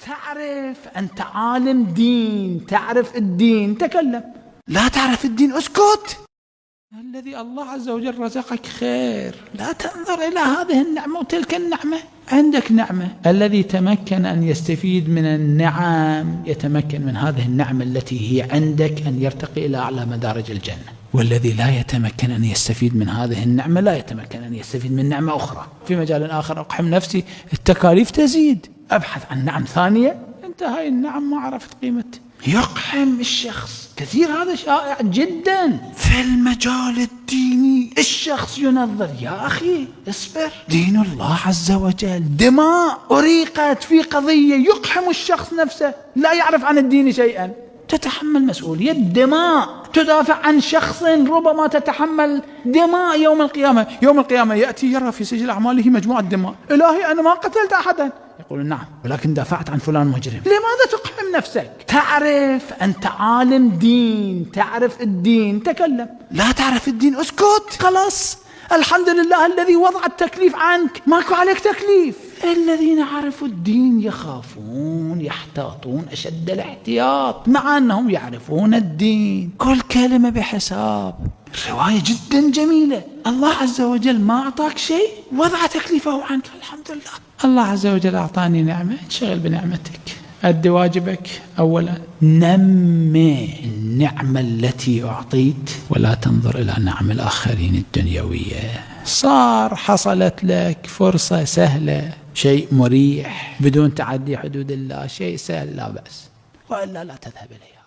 تعرف، أنت عالم دين، تعرف الدين، تكلم. لا تعرف الدين، اسكت. الذي الله عز وجل رزقك خير، لا تنظر إلى هذه النعمة وتلك النعمة. عندك نعمة، الذي تمكن أن يستفيد من النعم يتمكن من هذه النعمة التي هي عندك أن يرتقي إلى أعلى مدارج الجنة، والذي لا يتمكن أن يستفيد من هذه النعمة لا يتمكن أن يستفيد من نعمة أخرى. في مجال آخر أقحم نفسي، التكاليف تزيد، أبحث عن نعم ثانية، أنت هاي النعم ما عرفت قيمتها، يقحم الشخص. كثير هذا شائع جدا في المجال الديني، الشخص ينظر، يا أخي اصبر، دين الله عز وجل دماء أريقت في قضية، يقحم الشخص نفسه لا يعرف عن الدين شيئا، تتحمل مسؤولية دماء، تدافع عن شخص ربما تتحمل دماء يوم القيامة. يوم القيامة يأتي يرى في سجل أعماله مجموعة دماء، إلهي أنا ما قتلت أحدا، يقول نعم ولكن دافعت عن فلان مجرم. لماذا تقحم نفسك؟ تعرف، أنت عالم دين، تعرف الدين، تكلم. لا تعرف الدين، اسكت. خلاص، الحمد لله الذي وضع التكليف عنك، ماكو عليك تكليف. الذين عرفوا الدين يخافون، يحتاطون أشد الاحتياط مع أنهم يعرفون الدين، كل كلمة بحساب. رواية جدا جميلة، الله عز وجل ما أعطاك شيء، وضع تكليفه عنك، الحمد لله. الله عز وجل أعطاني نعمة، انشغل بنعمتك، أد واجبك أولا، نمي النعمة التي أعطيت ولا تنظر إلى نعم الآخرين الدنيوية. صار حصلت لك فرصة سهلة، شيء مريح بدون تعدي حدود الله، شيء سهل لا بأس، وإلا لا تذهب إليه.